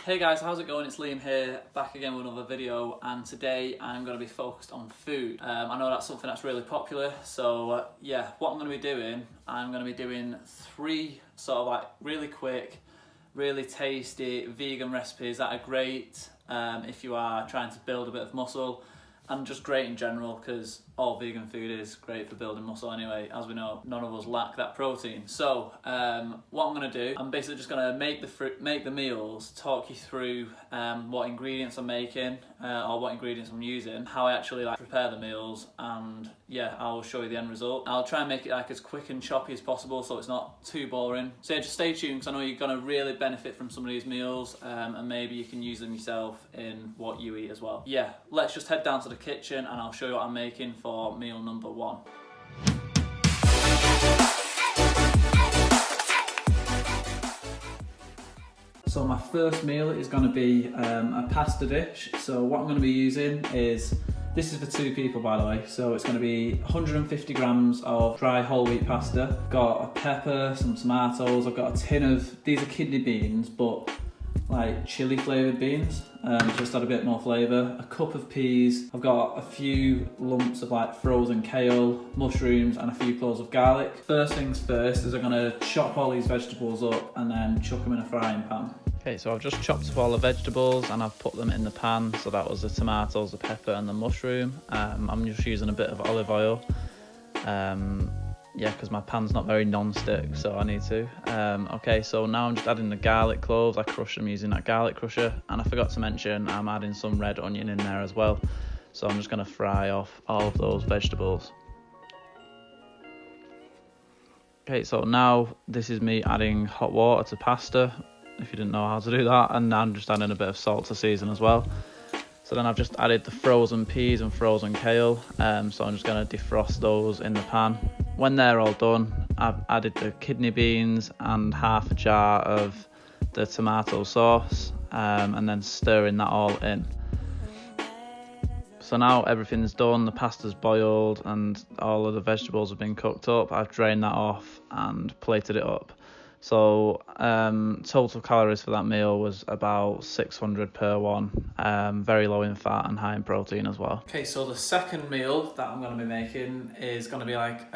Hey guys, how's it going? It's Liam here, back again with another video, and today I'm going to be focused on food. I know that's something that's really popular, so yeah, what I'm going to be doing, I'm going to be doing 3 sort of like really quick, really tasty vegan recipes that are great if you are trying to build a bit of muscle, and just great in general because all vegan food is great for building muscle anyway. As we know, none of us lack that protein. So what I'm going to do, I'm basically just going to make the meals, talk you through what ingredients I'm making or what ingredients I'm using, how I actually like prepare the meals, and yeah, I'll show you the end result. I'll try and make it like as quick and choppy as possible so it's not too boring. So yeah, just stay tuned because I know you're going to really benefit from some of these meals and maybe you can use them yourself in what you eat as well. Yeah, let's just head down to the kitchen and I'll show you what I'm making for meal number 1. So my first meal is going to be a pasta dish. So what I'm going to be using is, this is for 2 people by the way, so it's going to be 150 grams of dry whole wheat pasta. I've got a pepper, some tomatoes, I've got a tin of, these are kidney beans but like chili flavoured beans, just add a bit more flavour. A cup of peas, I've got a few lumps of like frozen kale, mushrooms and a few cloves of garlic. First things first is I'm going to chop all these vegetables up and then chuck them in a frying pan. Okay, so I've just chopped up all the vegetables and I've put them in the pan. So that was the tomatoes, the pepper and the mushroom. I'm just using a bit of olive oil. Yeah, because my pan's not very non-stick, so I need to. Okay, so now I'm just adding the garlic cloves. I crushed them using that garlic crusher. And I forgot to mention, I'm adding some red onion in there as well. So I'm just going to fry off all of those vegetables. Okay, so now this is me adding hot water to pasta, if you didn't know how to do that. And now I'm just adding a bit of salt to season as well. So then I've just added the frozen peas and frozen kale. So I'm just going to defrost those in the pan. When they're all done, I've added the kidney beans and half a jar of the tomato sauce, and then stirring that all in. So now everything's done, the pasta's boiled and all of the vegetables have been cooked up. I've drained that off and plated it up. So total calories for that meal was about 600 per one, very low in fat and high in protein as well. Okay, so the second meal that I'm going to be making is going to be like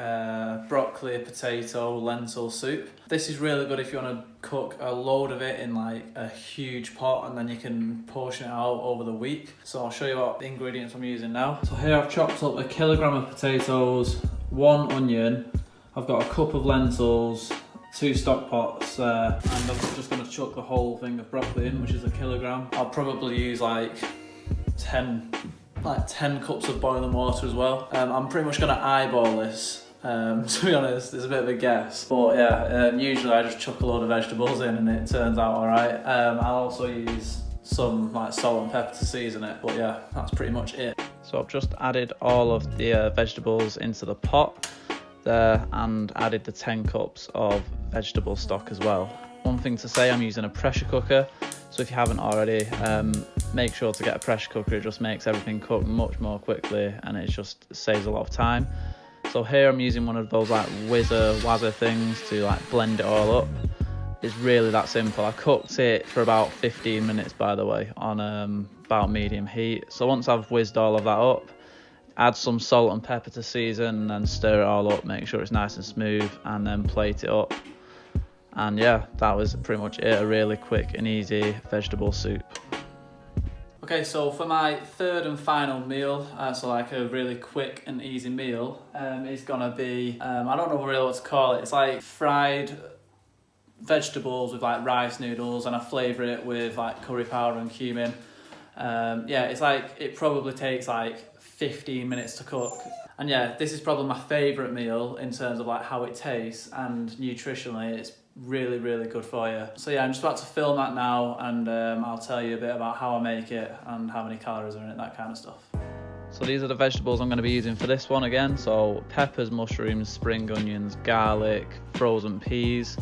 broccoli, potato, lentil soup. This is really good if you want to cook a load of it in like a huge pot and then you can portion it out over the week. So I'll show you what the ingredients I'm using now. So here I've chopped up 1 kilogram of potatoes, 1 onion, I've got a cup of lentils, 2 stock pots, and I'm just going to chuck the whole thing of broccoli in, which is 1 kilogram. I'll probably use like 10 cups of boiling water as well. I'm pretty much going to eyeball this, to be honest. It's a bit of a guess, but yeah, usually I just chuck a load of vegetables in and it turns out alright. I'll also use some like salt and pepper to season it, but yeah, that's pretty much it. So I've just added all of the vegetables into the pot there and added the 10 cups of vegetable stock as well. One thing to say, I'm using a pressure cooker, so if you haven't already, make sure to get a pressure cooker. It just makes everything cook much more quickly and it just saves a lot of time. So here I'm using one of those like wazzer things to like blend it all up. It's really that simple. I cooked it for about 15 minutes by the way on about medium heat. So once I've whizzed all of that up, add some salt and pepper to season and then stir it all up, make sure it's nice and smooth, and then plate it up. And yeah, that was pretty much it, a really quick and easy vegetable soup. Okay, so for my third and final meal, so like a really quick and easy meal, is gonna be, I don't know really what to call it, it's like fried vegetables with like rice noodles, and I flavour it with like curry powder and cumin. Yeah, it's like, it probably takes like 15 minutes to cook. And yeah, this is probably my favourite meal in terms of like how it tastes, and nutritionally it's really, really good for you. So yeah, I'm just about to film that now, and I'll tell you a bit about how I make it and how many calories are in it, that kind of stuff. So these are the vegetables I'm going to be using for this one again. So peppers, mushrooms, spring onions, garlic, frozen peas.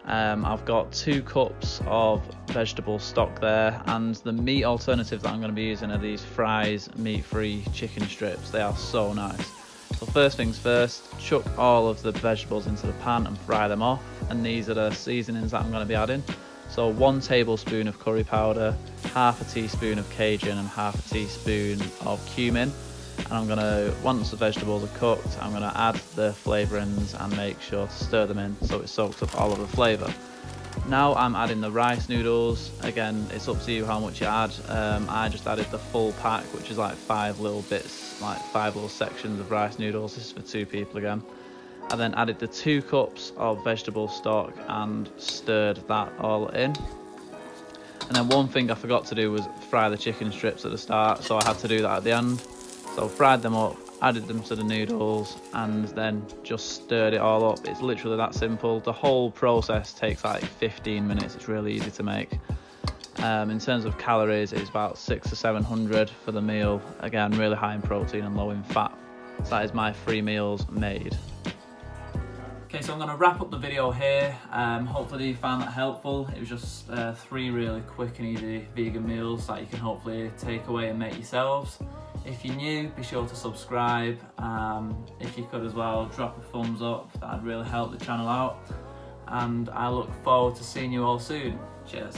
I've got 2 cups of vegetable stock there, and the meat alternative that I'm going to be using are these Fry's meat-free chicken strips. They are so nice. So first things first, chuck all of the vegetables into the pan and fry them off, and these are the seasonings that I'm going to be adding. So 1 tablespoon of curry powder, half a teaspoon of Cajun and half a teaspoon of cumin. And I'm gonna, once the vegetables are cooked, I'm gonna add the flavourings and make sure to stir them in so it soaks up all of the flavour. Now I'm adding the rice noodles. Again, it's up to you how much you add. I just added the full pack, which is like 5 little bits, like 5 little sections of rice noodles. This is for 2 people again. I then added the 2 cups of vegetable stock and stirred that all in. And then one thing I forgot to do was fry the chicken strips at the start, so I had to do that at the end. So fried them up, added them to the noodles, and then just stirred it all up. It's literally that simple. The whole process takes like 15 minutes. It's really easy to make. In terms of calories, it's about 600 to 700 for the meal. Again, really high in protein and low in fat. So that is my 3 meals made. Okay, so I'm going to wrap up the video here. Hopefully you found that helpful. It was just 3 really quick and easy vegan meals that you can hopefully take away and make yourselves. If you're new, be sure to subscribe. If you could as well, drop a thumbs up. That'd really help the channel out. And I look forward to seeing you all soon. Cheers.